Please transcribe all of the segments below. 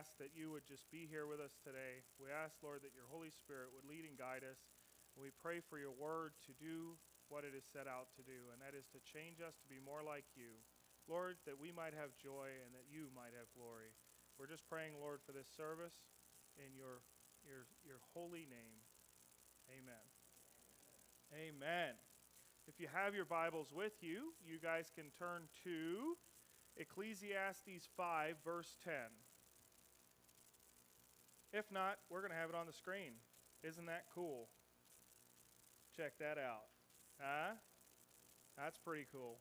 ask that you would just be here with us today. We ask, Lord, that your Holy Spirit would lead and guide us. We pray for your word to do what it is set out to do, and that is to change us to be more like you. Lord, that we might have joy and that you might have glory. We're just praying, Lord, for this service in your holy name. Amen. Amen. If you have your Bibles with you, you guys can turn to Ecclesiastes 5, verse 10. If not, we're going to have it on the screen. Isn't that cool? Check that out. Huh? That's pretty cool.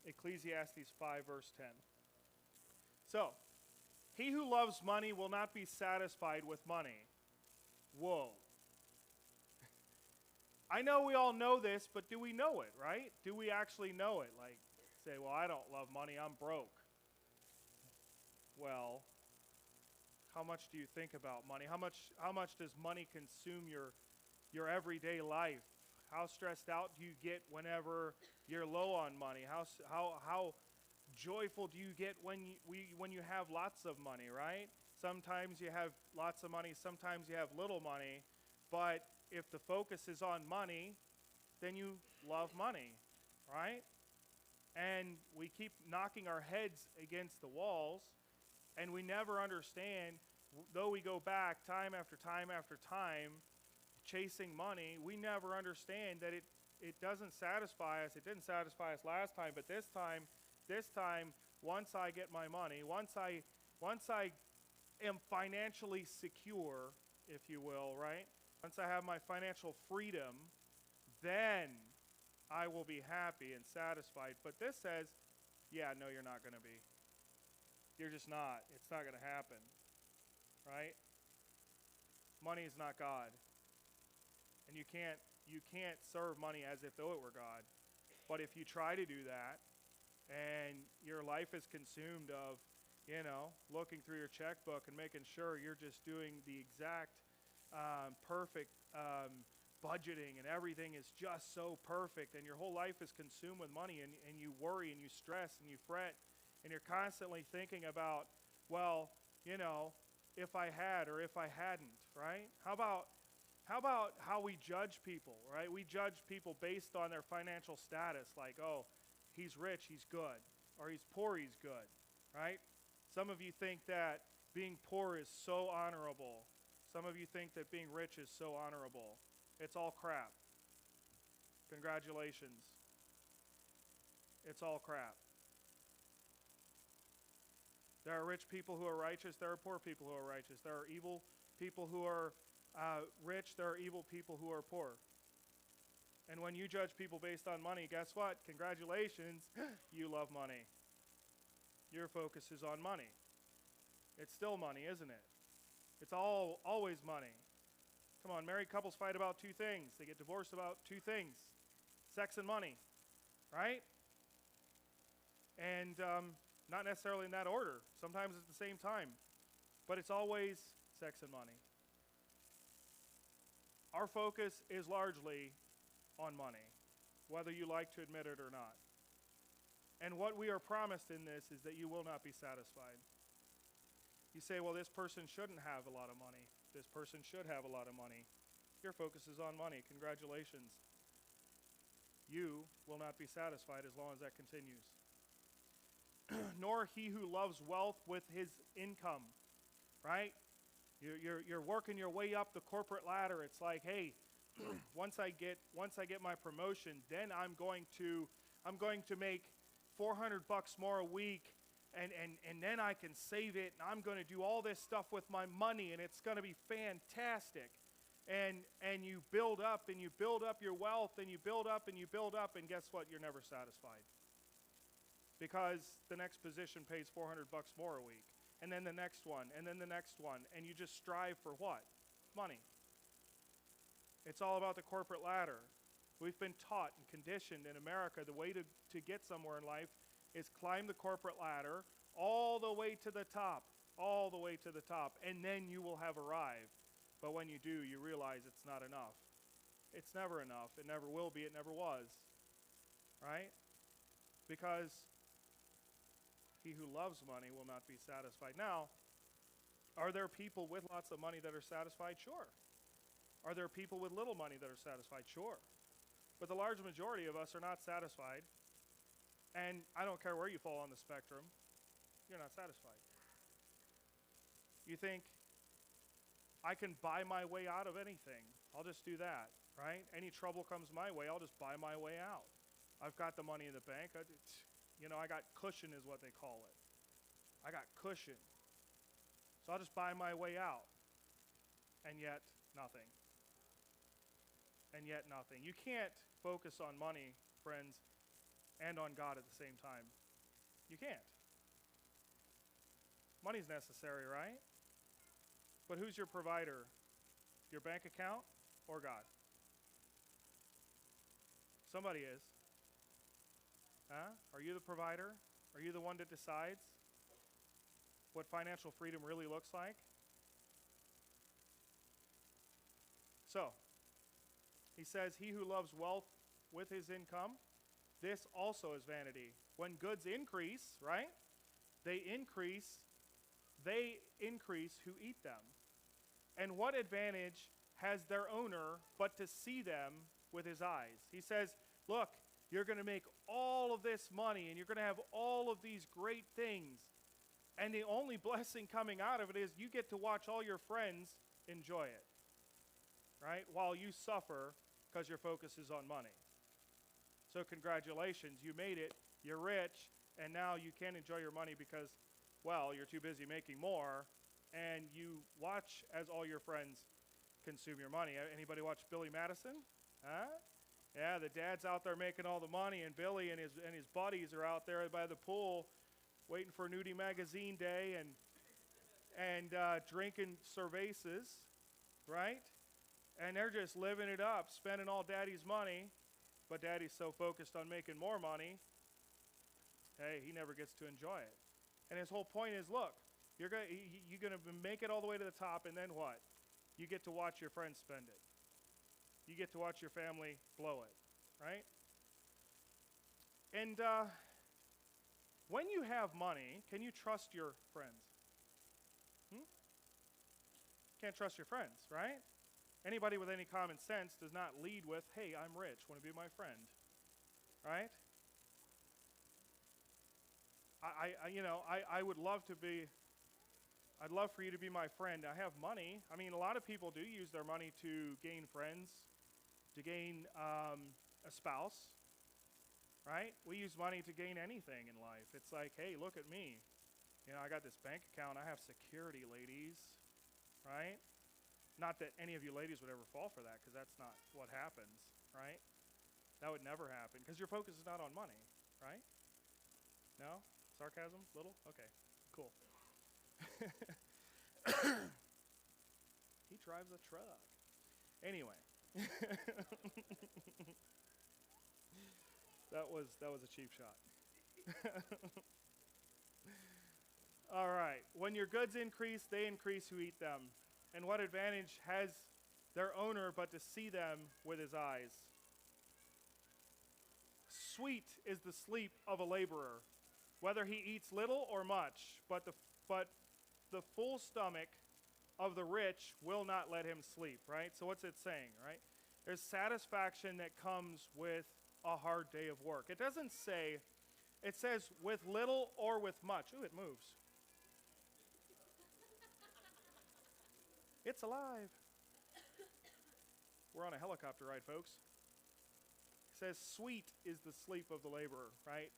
Ecclesiastes 5, verse 10. So, he who loves money will not be satisfied with money. Whoa. I know we all know this, but do we know it, right? Do we actually know it? Like, say, well, I don't love money, I'm broke. Well, how much do you think about money? How much does money consume your everyday life? How stressed out do you get whenever you're low on money? How joyful do you get when you have lots of money, right? Sometimes you have lots of money, sometimes you have little money, but if the focus is on money, then you love money, right? And we keep knocking our heads against the walls, and we never understand, though we go back time after time after time chasing money, we never understand that it doesn't satisfy us. It didn't satisfy us last time, but this time, once I get my money, once I am financially secure, if you will, right? Once I have my financial freedom, then I will be happy and satisfied. But this says, yeah, no, you're not going to be. You're just not. It's not going to happen, right? Money is not God. And you can't serve money as if though it were God. But if you try to do that, and your life is consumed of, looking through your checkbook and making sure you're just doing the exact perfect budgeting and everything is just so perfect, and your whole life is consumed with money, and you worry and you stress and you fret, and you're constantly thinking about, well, if I had or if I hadn't, right? How about how we judge people, right? We judge people based on their financial status, like, oh, he's rich, he's good, or he's poor, he's good, right? Some of you think that being poor is so honorable. Some of you think that being rich is so honorable. It's all crap. Congratulations. It's all crap. There are rich people who are righteous. There are poor people who are righteous. There are evil people who are rich. There are evil people who are poor. And when you judge people based on money, guess what? Congratulations, you love money. Your focus is on money. It's still money, isn't it? It's always money. Come on, married couples fight about two things. They get divorced about two things: sex and money, right? And not necessarily in that order. Sometimes it's the same time. But it's always sex and money. Our focus is largely on money, whether you like to admit it or not. And what we are promised in this is that you will not be satisfied. You say, well, this person shouldn't have a lot of money. This person should have a lot of money. Your focus is on money. Congratulations. You will not be satisfied as long as that continues. Nor he who loves wealth with his income, right? You're working your way up the corporate ladder. It's like, hey, once I get my promotion, then I'm going to make $400 more a week, and then I can save it, and I'm going to do all this stuff with my money, and it's going to be fantastic. And you build up and you build up your wealth, and you build up and you build up, and guess what? You're never satisfied. Because the next position pays $400 more a week, and then the next one, and then the next one, and you just strive for what? Money. It's all about the corporate ladder. We've been taught and conditioned in America the way to get somewhere in life is climb the corporate ladder all the way to the top, and then you will have arrived. But when you do, you realize it's not enough. It's never enough. It never will be. It never was. Right? Because He who loves money will not be satisfied. Now, are there people with lots of money that are satisfied? Sure. Are there people with little money that are satisfied? Sure. But the large majority of us are not satisfied. And I don't care where you fall on the spectrum, you're not satisfied. You think, I can buy my way out of anything. I'll just do that, right? Any trouble comes my way, I'll just buy my way out. I've got the money in the bank. I got cushion is what they call it. I got cushion. So I'll just buy my way out. And yet, nothing. And yet, nothing. You can't focus on money, friends, and on God at the same time. You can't. Money's necessary, right? But who's your provider? Your bank account or God? Somebody is. Huh? Are you the provider? Are you the one that decides what financial freedom really looks like? So, he says, he who loves wealth with his income, this also is vanity. When goods increase, right? They increase who eat them. And what advantage has their owner but to see them with his eyes? He says, look, you're going to make all of this money and you're going to have all of these great things. And the only blessing coming out of it is you get to watch all your friends enjoy it, right? While you suffer because your focus is on money. So congratulations, you made it, you're rich, and now you can't enjoy your money because, well, you're too busy making more, and you watch as all your friends consume your money. Anybody watch Billy Madison? Huh? Yeah, the dad's out there making all the money, and Billy and his buddies are out there by the pool waiting for Nudie Magazine Day and drinking cervezas, right? And they're just living it up, spending all daddy's money, but daddy's so focused on making more money, hey, he never gets to enjoy it. And his whole point is, look, you're going to make it all the way to the top, and then what? You get to watch your friends spend it. You get to watch your family blow it, right? And when you have money, can you trust your friends? Can't trust your friends, right? Anybody with any common sense does not lead with, hey, I'm rich, want to be my friend, right? I would love to be, I'd love for you to be my friend. I have money. I mean, a lot of people do use their money to gain friends, to gain a spouse, right? We use money to gain anything in life. It's like, hey, look at me. You know, I got this bank account. I have security, ladies, right? Not that any of you ladies would ever fall for that, because that's not what happens, right? That would never happen, because your focus is not on money, right? No? Sarcasm? Little? Okay, cool. He drives a truck. Anyway. That was a cheap shot. All right. When your goods increase, they increase who eat them. And what advantage has their owner but to see them with his eyes? Sweet is the sleep of a laborer, whether he eats little or much, but the full stomach of the rich will not let him sleep, right? So what's it saying, right? There's satisfaction that comes with a hard day of work. It doesn't say, it says with little or with much. Ooh, it moves. It's alive. We're on a helicopter ride, folks. It says sweet is the sleep of the laborer, right?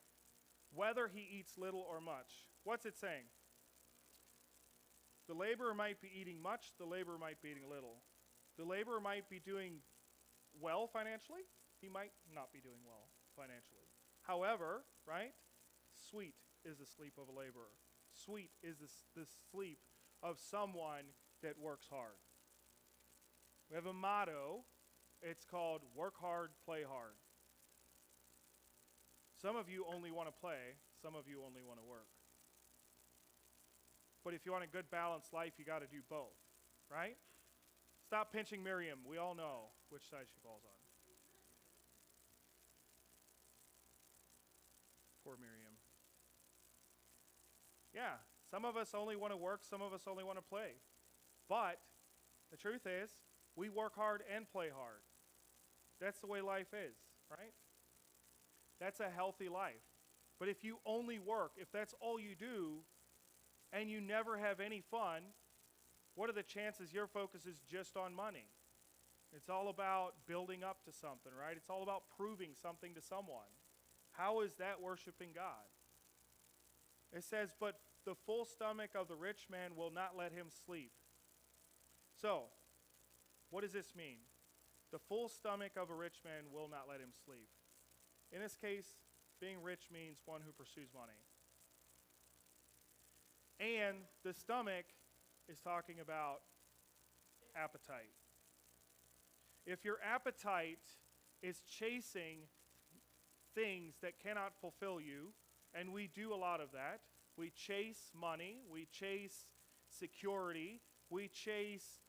Whether he eats little or much. What's it saying? The laborer might be eating much, the laborer might be eating little. The laborer might be doing well financially, he might not be doing well financially. However, right, sweet is the sleep of a laborer. Sweet is the sleep of someone that works hard. We have a motto, it's called work hard, play hard. Some of you only want to play, some of you only want to work. But if you want a good balanced life, you got to do both, right? Stop pinching Miriam. We all know which side she falls on. Poor Miriam. Yeah, some of us only want to work, some of us only want to play. But the truth is, we work hard and play hard. That's the way life is, right? That's a healthy life. But if you only work, if that's all you do, and you never have any fun, what are the chances your focus is just on money? It's all about building up to something, right? It's all about proving something to someone. How is that worshiping God? It says, but the full stomach of the rich man will not let him sleep. So, what does this mean? The full stomach of a rich man will not let him sleep. In this case, being rich means one who pursues money. And the stomach is talking about appetite. If your appetite is chasing things that cannot fulfill you, and we do a lot of that, we chase money, we chase security, we chase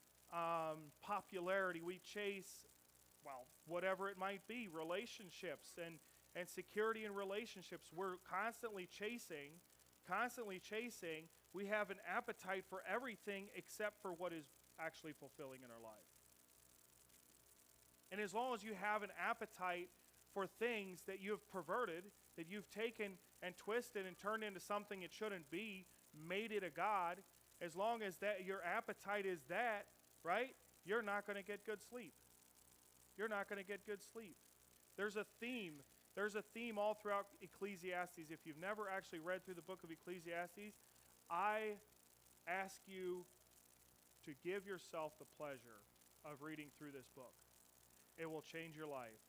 popularity, we chase, well, whatever it might be, relationships and security in relationships. We're constantly chasing. We have an appetite for everything except for what is actually fulfilling in our life. And as long as you have an appetite for things that you have perverted, that you've taken and twisted and turned into something it shouldn't be, made it a god, as long as that your appetite is that, right, you're not going to get good sleep. You're not going to get good sleep. There's a theme all throughout Ecclesiastes. If you've never actually read through the book of Ecclesiastes, I ask you to give yourself the pleasure of reading through this book. It will change your life.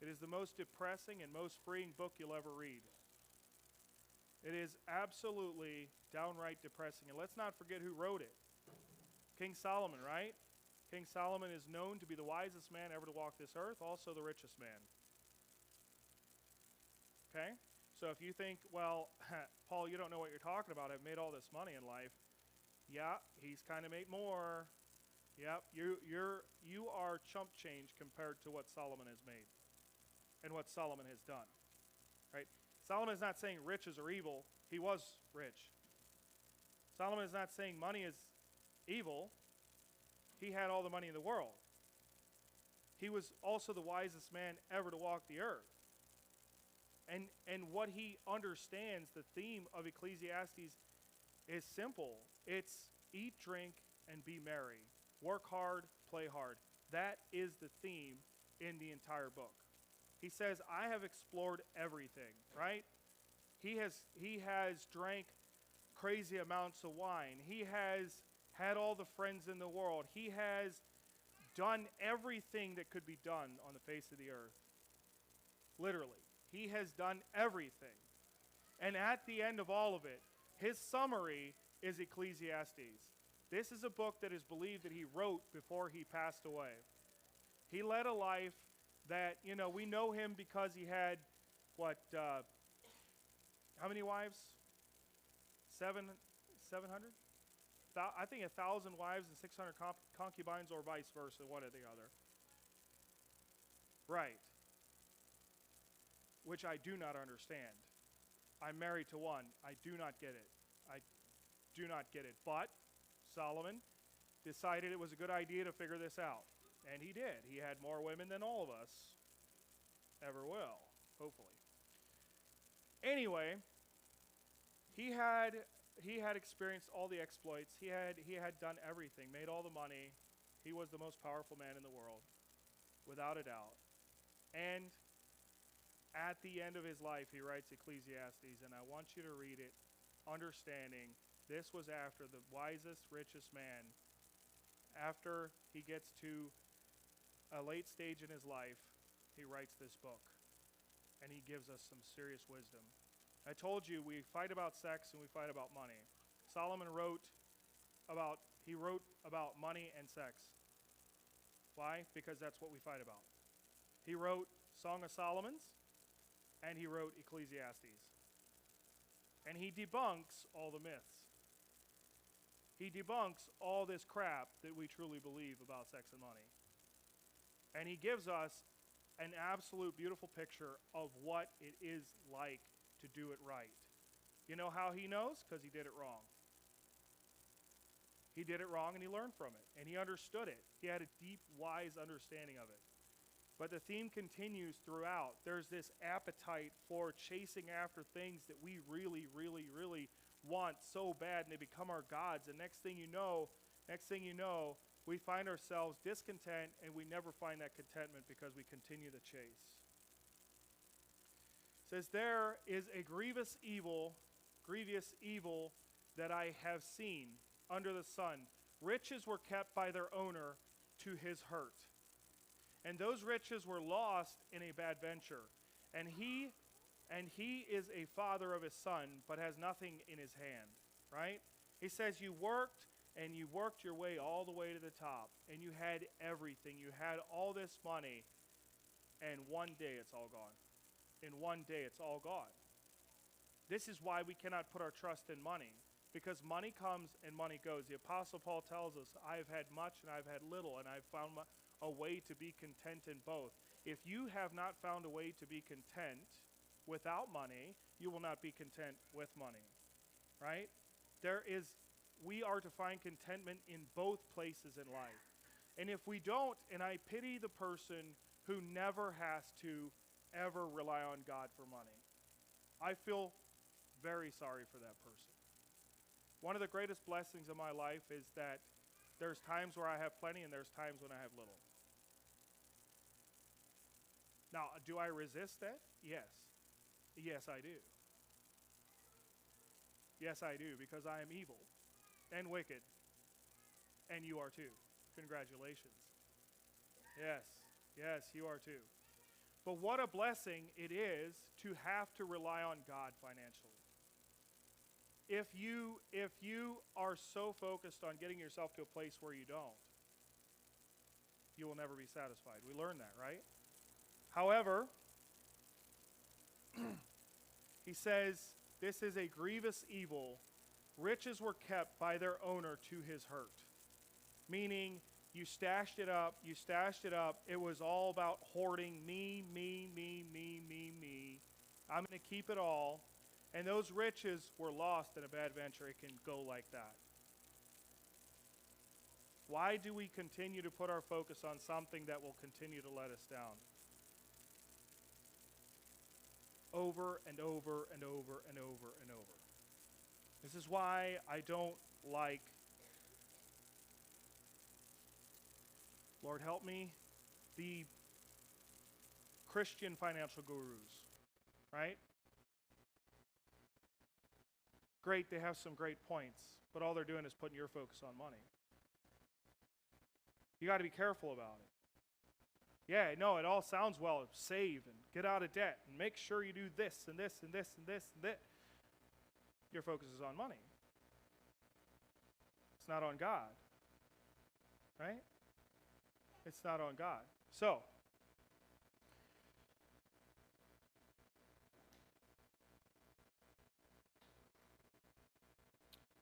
It is the most depressing and most freeing book you'll ever read. It is absolutely downright depressing. And let's not forget who wrote it. King Solomon, right? King Solomon is known to be the wisest man ever to walk this earth, also the richest man. Okay? So if you think, well, Paul, you don't know what you're talking about. I've made all this money in life. Yeah, he's kind of made more. Yep, you are chump change compared to what Solomon has made and what Solomon has done. Right? Solomon is not saying riches are evil. He was rich. Solomon is not saying money is evil. He had all the money in the world. He was also the wisest man ever to walk the earth. And what he understands, the theme of Ecclesiastes is simple. It's eat, drink, and be merry. Work hard, play hard. That is the theme in the entire book. He says, I have explored everything, right? He has drank crazy amounts of wine. He has had all the friends in the world. He has done everything that could be done on the face of the earth. Literally. He has done everything. And at the end of all of it, his summary is Ecclesiastes. This is a book that is believed that he wrote before he passed away. He led a life that, we know him because he had, how many wives? 700? I think 1,000 wives and 600 concubines, or vice versa, one or the other. Right. Which I do not understand. I'm married to one. I do not get it. I do not get it. But Solomon decided it was a good idea to figure this out. And he did. He had more women than all of us ever will, hopefully. Anyway, he had experienced all the exploits. He had done everything, made all the money. He was the most powerful man in the world, without a doubt. And at the end of his life, he writes Ecclesiastes, and I want you to read it, understanding this was after the wisest, richest man. After he gets to a late stage in his life, he writes this book, and he gives us some serious wisdom. I told you we fight about sex and we fight about money. Solomon wrote about money and sex. Why? Because that's what we fight about. He wrote Song of Solomon's, and he wrote Ecclesiastes. And he debunks all the myths. He debunks all this crap that we truly believe about sex and money. And he gives us an absolute beautiful picture of what it is like to do it right. You know how he knows? Because he did it wrong. He did it wrong and he learned from it. And he understood it. He had a deep, wise understanding of it. But the theme continues throughout. There's this appetite for chasing after things that we really, really, really want so bad, and they become our gods. And next thing you know, we find ourselves discontent, and we never find that contentment because we continue to chase. It says, there is a grievous evil that I have seen under the sun. Riches were kept by their owner to his hurt. And those riches were lost in a bad venture. And he is a father of his son, but has nothing in his hand, right? He says you worked your way all the way to the top, and you had everything. You had all this money, and one day it's all gone. In one day it's all gone. This is why we cannot put our trust in money, because money comes and money goes. The Apostle Paul tells us, I have had much and I've had little, and I've found a way to be content in both. If you have not found a way to be content without money, you will not be content with money, right? We are to find contentment in both places in life. And if we don't, and I pity the person who never has to ever rely on God for money. I feel very sorry for that person. One of the greatest blessings of my life is that there's times where I have plenty and there's times when I have little. Now, do I resist that? Yes. Yes, I do. Yes, I do, because I am evil and wicked. And you are too. Congratulations. Yes, you are too. But what a blessing it is to have to rely on God financially. If you are so focused on getting yourself to a place where you don't, you will never be satisfied. We learn that, right? However, he says, this is a grievous evil. Riches were kept by their owner to his hurt. Meaning, you stashed it up. It was all about hoarding me. I'm going to keep it all. And those riches were lost in a bad venture. It can go like that. Why do we continue to put our focus on something that will continue to let us down? Over and over and over and over and over. This is why I don't like, Lord help me, the Christian financial gurus, right? Great, they have some great points, but all they're doing is putting your focus on money. You got to be careful about it. Yeah, no, it all sounds well. Save and get out of debt and make sure you do this and this and this and this and that. Your focus is on money. It's not on God. Right? It's not on God. So,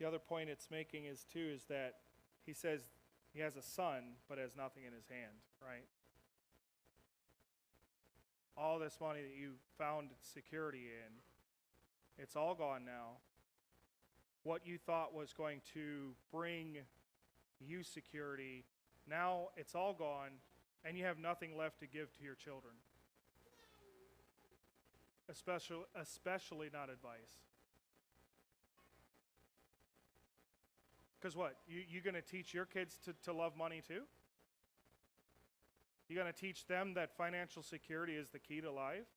the other point it's making is that he says he has a son but has nothing in his hand, right? All this money that you found security in, it's all gone now. What you thought was going to bring you security, now it's all gone, and you have nothing left to give to your children. Especially not advice. Because what? You going to teach your kids to love money too? You're going to teach them that financial security is the key to life?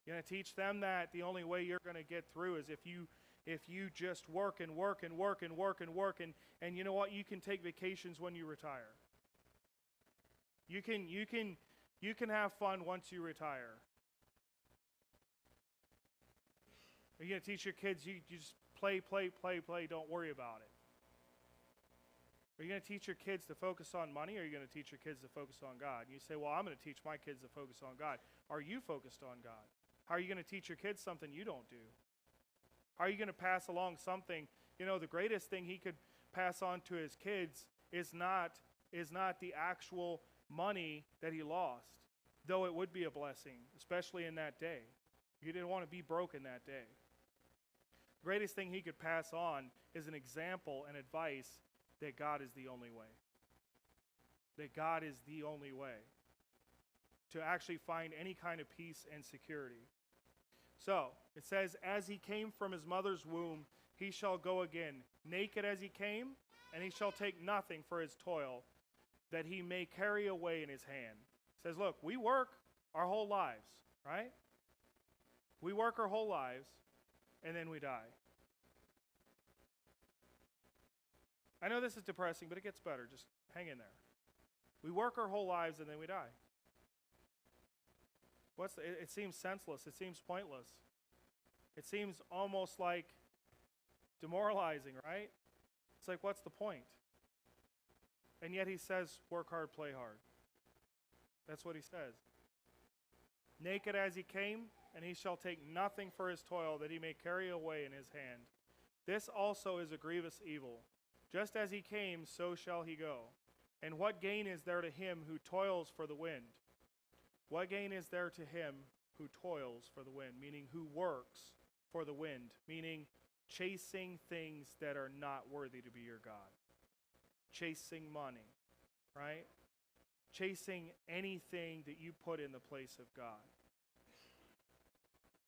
You're going to teach them that the only way you're going to get through is if you just work and you know what? You can take vacations when you retire. You can have fun once you retire. You're going to teach your kids you just play, don't worry about it. Are you going to teach your kids to focus on money, or are you going to teach your kids to focus on God? And you say, well, I'm going to teach my kids to focus on God. Are you focused on God? How are you going to teach your kids something you don't do? How are you going to pass along something? You know, the greatest thing he could pass on to his kids is not the actual money that he lost, though it would be a blessing, especially in that day. You didn't want to be broke in that day. greatest thing he could pass on is an example and advice that God is the only way. That God is the only way to actually find any kind of peace and security. So, it says, as he came from his mother's womb, he shall go again, naked as he came, and he shall take nothing for his toil, that he may carry away in his hand. It says, look, we work our whole lives, right? We work our whole lives, and then we die. I know this is depressing, but it gets better. Just hang in there. We work our whole lives, and then we die. It seems senseless. It seems pointless. It seems almost like demoralizing, right? It's like, what's the point? And yet he says, work hard, play hard. That's what he says. Naked as he came, and he shall take nothing for his toil, that he may carry away in his hand. This also is a grievous evil. Just as he came, so shall he go. And what gain is there to him who toils for the wind? What gain is there to him who toils for the wind? Meaning who works for the wind. Meaning chasing things that are not worthy to be your God. Chasing money, right? Chasing anything that you put in the place of God.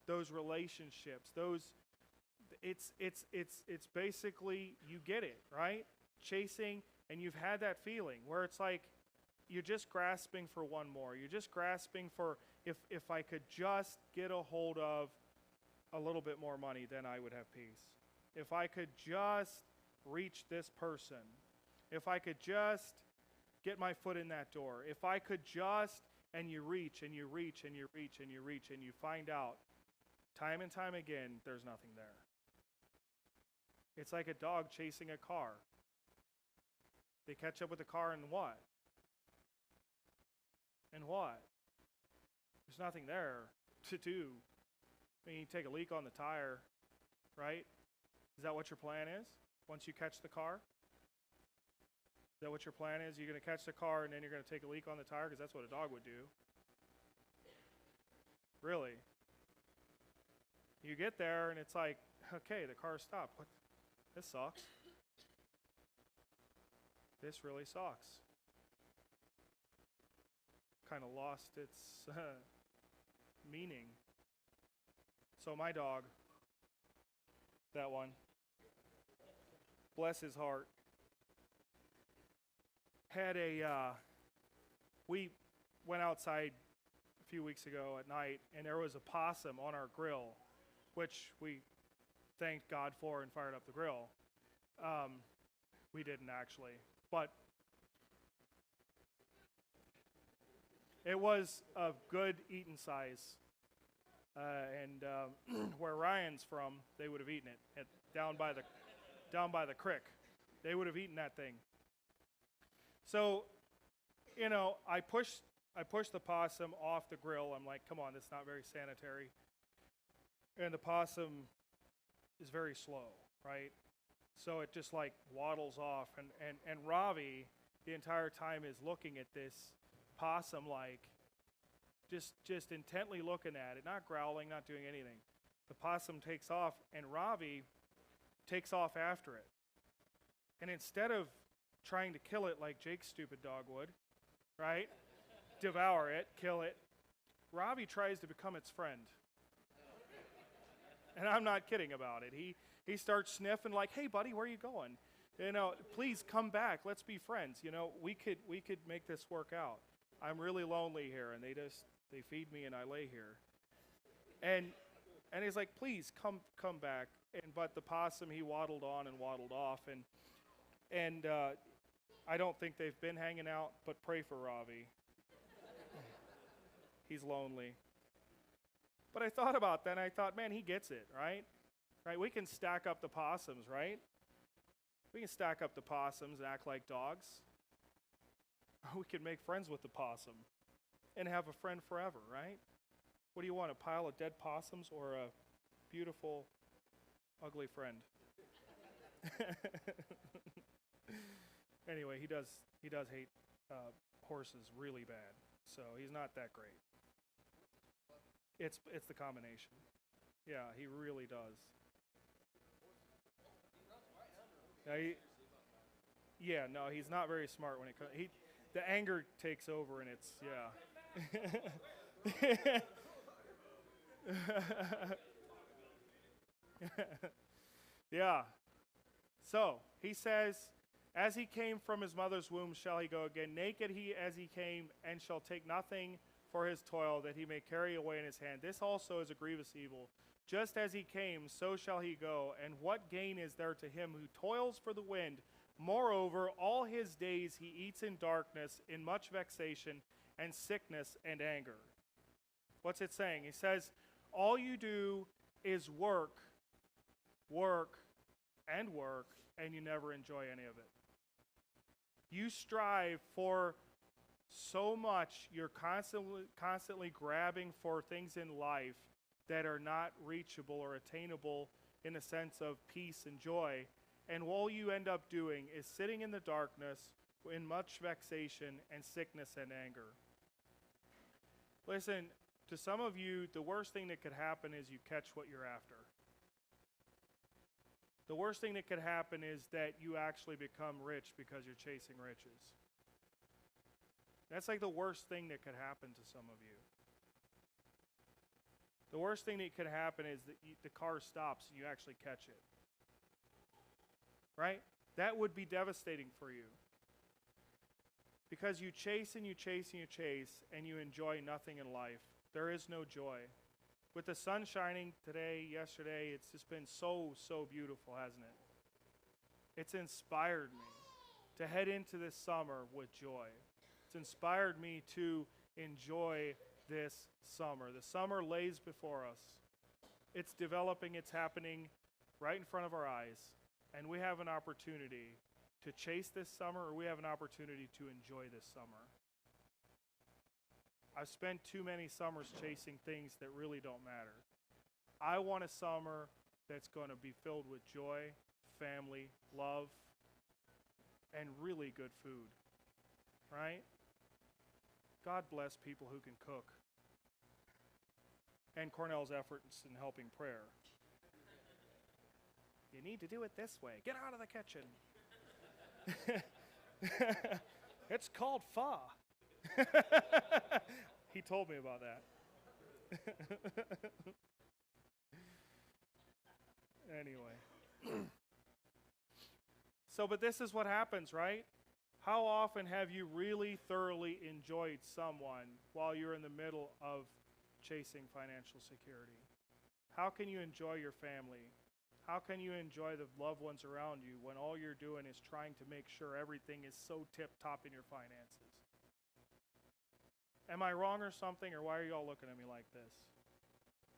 Those relationships, it's basically, you get it, right? Chasing, and you've had that feeling where it's like you're just grasping for one more. You're just grasping for, if I could just get a hold of a little bit more money, then I would have peace. If I could just reach this person. If I could just get my foot in that door. If I could just, and you reach, and you reach, and you reach, and you reach, and you find out, time and time again, there's nothing there. It's like a dog chasing a car. They catch up with the car and what? And what? There's nothing there to do. I mean, you take a leak on the tire, right? Is that what your plan is? Once you catch the car? Is that what your plan is? You're going to catch the car and then you're going to take a leak on the tire? Because that's what a dog would do. Really? You get there and it's like, okay, the car stopped. What? This sucks. This really sucks. Kind of lost its meaning. So my dog, that one, bless his heart, had we went outside a few weeks ago at night, and there was a possum on our grill, which we thanked God for and fired up the grill. We didn't actually, but it was of good eating size. And where Ryan's from, they would have eaten it down by the creek. They would have eaten that thing. So, I pushed the possum off the grill. I'm like, come on, that's not very sanitary. And the possum is very slow, right? So it just like waddles off, and Ravi the entire time is looking at this possum like just intently looking at it, not growling, not doing anything. The possum takes off, and Ravi takes off after it. And instead of trying to kill it like Jake's stupid dog would, right? Devour it, kill it, Ravi tries to become its friend. And I'm not kidding about it. He starts sniffing like, hey buddy, where are you going? Please come back. Let's be friends. We could make this work out. I'm really lonely here, and they feed me and I lay here. And he's like, please come back. But the possum, he waddled on and waddled off, and I don't think they've been hanging out, but pray for Ravi. He's lonely. But I thought about that, and I thought, man, he gets it, right? Right? We can stack up the possums, right? We can stack up the possums and act like dogs. We could make friends with the possum and have a friend forever, right? What do you want, a pile of dead possums or a beautiful, ugly friend? Anyway, he does hate horses really bad, so he's not that great. It's the combination. Yeah, he really does. Now yeah, no, he's not very smart when it comes. The anger takes over, and it's yeah. Yeah. So he says, as he came from his mother's womb, shall he go again. Naked he as he came, and shall take nothing for his toil that he may carry away in his hand. This also is a grievous evil. Just as he came, so shall he go. And what gain is there to him who toils for the wind? Moreover, all his days he eats in darkness, in much vexation, and sickness and anger. What's it saying? He says, all you do is work, work, and work, and you never enjoy any of it. You strive for so much, you're constantly grabbing for things in life that are not reachable or attainable in a sense of peace and joy. And all you end up doing is sitting in the darkness in much vexation and sickness and anger. Listen, to some of you, the worst thing that could happen is you catch what you're after. The worst thing that could happen is that you actually become rich because you're chasing riches. That's like the worst thing that could happen to some of you. The worst thing that could happen is that the car stops and you actually catch it. Right? That would be devastating for you. Because you chase and you chase and you chase and you enjoy nothing in life. There is no joy. With the sun shining today, yesterday, it's just been so beautiful, hasn't it? It's inspired me to head into this summer with joy. It's inspired me to enjoy this summer. The summer lays before us. It's developing, it's happening right in front of our eyes. And we have an opportunity to chase this summer, or we have an opportunity to enjoy this summer. I've spent too many summers chasing things that really don't matter. I want a summer that's going to be filled with joy, family, love, and really good food. Right? God bless people who can cook. And Cornell's efforts in helping prayer. You need to do it this way. Get out of the kitchen. It's called pho. He told me about that. Anyway. But this is what happens, right? How often have you really thoroughly enjoyed someone while you're in the middle of chasing financial security? How can you enjoy your family? How can you enjoy the loved ones around you when all you're doing is trying to make sure everything is so tip-top in your finances? Am I wrong or something, or why are you all looking at me like this?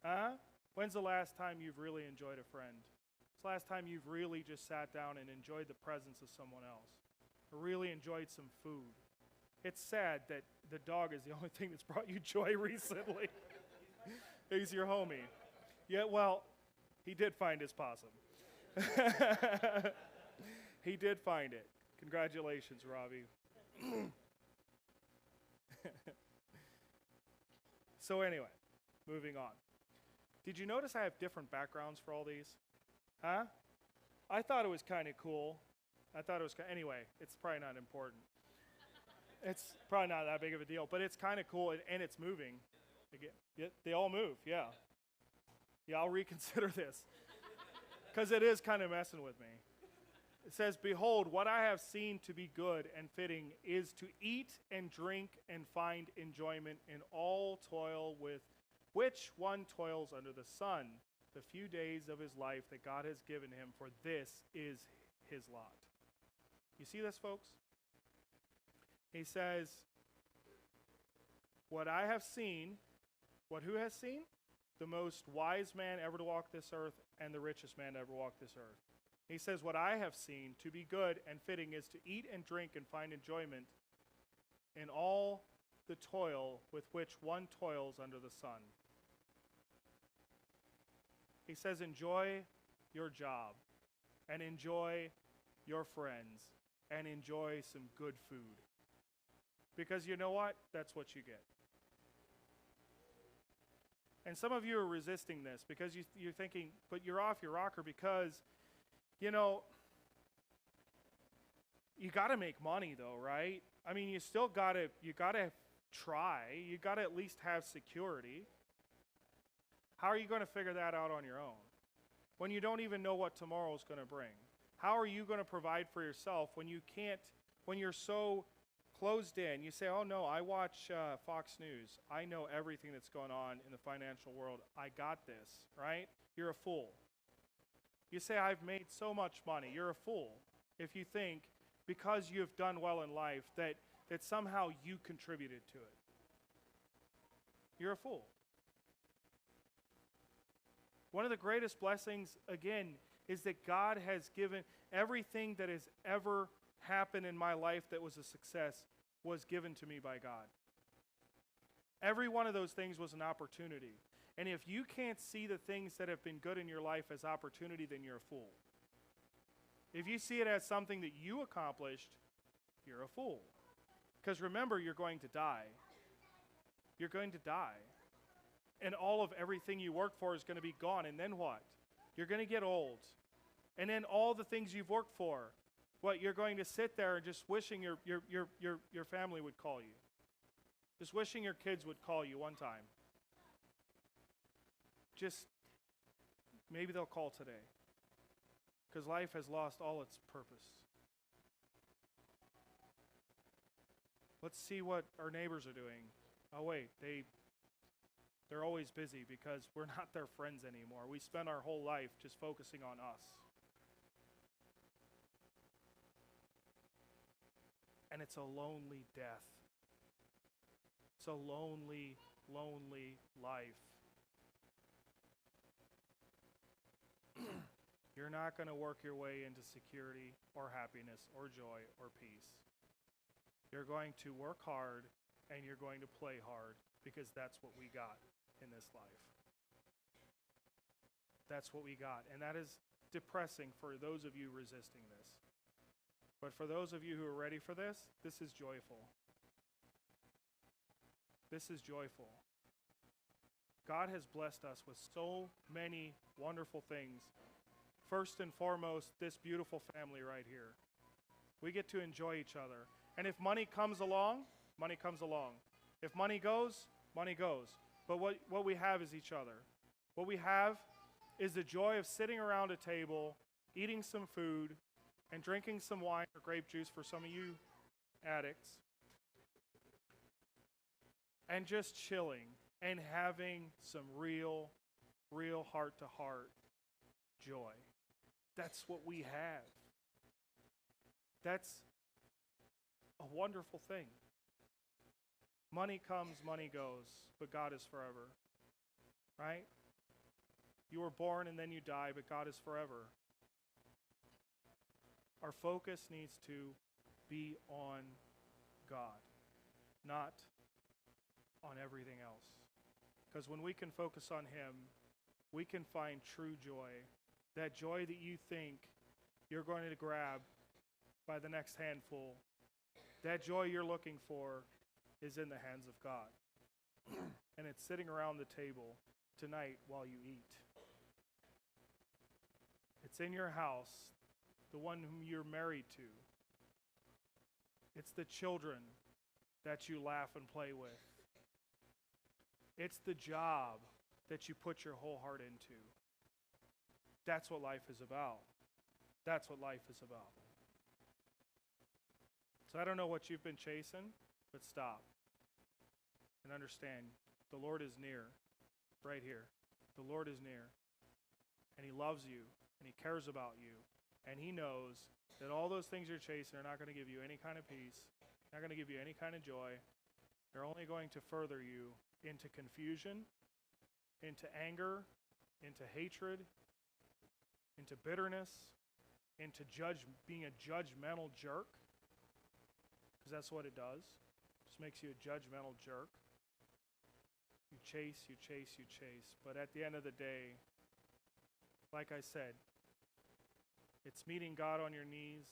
Huh? When's the last time you've really enjoyed a friend? When's the last time you've really just sat down and enjoyed the presence of someone else? Or really enjoyed some food? It's sad that the dog is the only thing that's brought you joy recently. He's your homie. Yeah, well, he did find his possum. He did find it. Congratulations, Robbie. So anyway, moving on. Did you notice I have different backgrounds for all these? Huh? I thought it was kind of cool. Anyway, it's probably not important. It's probably not that big of a deal, but it's kind of cool, and it's moving. They all move, yeah. Yeah, I'll reconsider this, because it is kind of messing with me. It says, behold, what I have seen to be good and fitting is to eat and drink and find enjoyment in all toil with which one toils under the sun, the few days of his life that God has given him, for this is his lot. You see this, folks? He says, what I have seen, who has seen? The most wise man ever to walk this earth and the richest man to ever walk this earth. He says, what I have seen to be good and fitting is to eat and drink and find enjoyment in all the toil with which one toils under the sun. He says, enjoy your job and enjoy your friends and enjoy some good food. Because you know what? That's what you get. And some of you are resisting this because you're thinking, but you're off your rocker because, You got to make money though, right? I mean, you got to try. You got to at least have security. How are you going to figure that out on your own when you don't even know what tomorrow is going to bring? How are you going to provide for yourself when you're so closed in? You say, oh no, I watch Fox News. I know everything that's going on in the financial world. I got this, right? You're a fool. You say, I've made so much money. You're a fool if you think because you've done well in life that somehow you contributed to it. You're a fool. One of the greatest blessings, again, is that God has given everything that has ever happened in my life that was a success was given to me by God. Every one of those things was an opportunity. And if you can't see the things that have been good in your life as opportunity, then you're a fool. If you see it as something that you accomplished, you're a fool. Because remember, you're going to die. You're going to die. And all of everything you worked for is going to be gone. And then what? You're going to get old. And then all the things you've worked for, what, you're going to sit there and just wishing your family would call you. Just wishing your kids would call you one time. Just, maybe they'll call today. Because life has lost all its purpose. Let's see what our neighbors are doing. Oh wait, they're always busy because we're not their friends anymore. We spend our whole life just focusing on us. And it's a lonely death. It's a lonely, lonely life. You're not going to work your way into security or happiness or joy or peace. You're going to work hard and you're going to play hard because that's what we got in this life. That's what we got. And that is depressing for those of you resisting this. But for those of you who are ready for this, this is joyful. This is joyful. God has blessed us with so many wonderful things. First and foremost, this beautiful family right here. We get to enjoy each other. And if money comes along, money comes along. If money goes, money goes. But what we have is each other. What we have is the joy of sitting around a table, eating some food, and drinking some wine or grape juice for some of you addicts. And just chilling and having some real heart-to-heart joy. That's what we have. That's a wonderful thing. Money comes, money goes, but God is forever. Right? You were born and then you die, but God is forever. Our focus needs to be on God, not on everything else. Because when we can focus on Him, we can find true joy. That joy that you think you're going to grab by the next handful, that joy you're looking for is in the hands of God. And it's sitting around the table tonight while you eat. It's in your house, the one whom you're married to. It's the children that you laugh and play with. It's the job that you put your whole heart into. That's what life is about. That's what life is about. So I don't know what you've been chasing, but stop and understand the Lord is near, right here. The Lord is near, and He loves you, and He cares about you, and He knows that all those things you're chasing are not going to give you any kind of peace, not going to give you any kind of joy. They're only going to further you into confusion, into anger, into hatred, into bitterness, into being a judgmental jerk, because that's what it does. It just makes you a judgmental jerk. You chase, you chase, you chase. But at the end of the day, like I said, it's meeting God on your knees.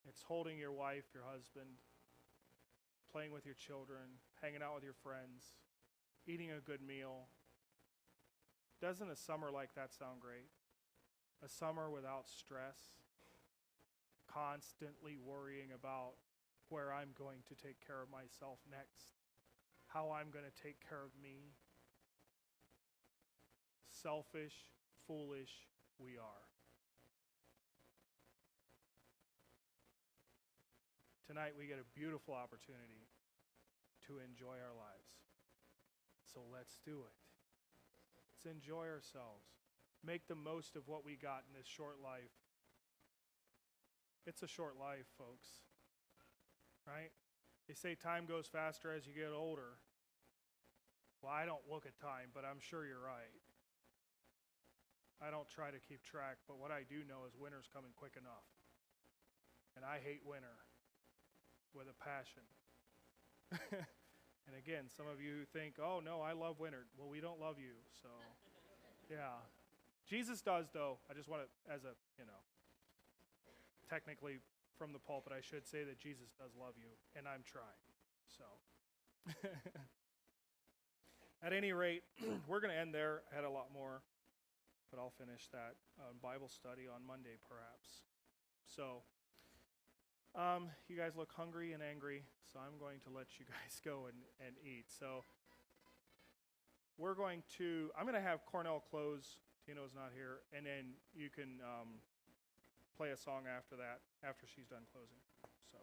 It's holding your wife, your husband, playing with your children, hanging out with your friends, eating a good meal. Doesn't a summer like that sound great? A summer without stress, constantly worrying about where I'm going to take care of myself next, how I'm going to take care of me. Selfish, foolish we are. Tonight we get a beautiful opportunity to enjoy our lives. So let's do it. Let's enjoy ourselves. Make the most of what we got in this short life. It's a short life, folks. Right? They say time goes faster as you get older. Well, I don't look at time, but I'm sure you're right. I don't try to keep track, but what I do know is winter's coming quick enough. And I hate winter with a passion. And again, some of you think, oh no, I love winter. Well, we don't love you, so yeah. Jesus does, though. I just want to, as a, technically from the pulpit, I should say that Jesus does love you, and I'm trying. So, at any rate, we're going to end there. I had a lot more, but I'll finish that Bible study on Monday, perhaps. So, you guys look hungry and angry, so I'm going to let you guys go and eat. So, I'm going to have Cornell close. Tino's not here, and then you can play a song after that, after she's done closing. So.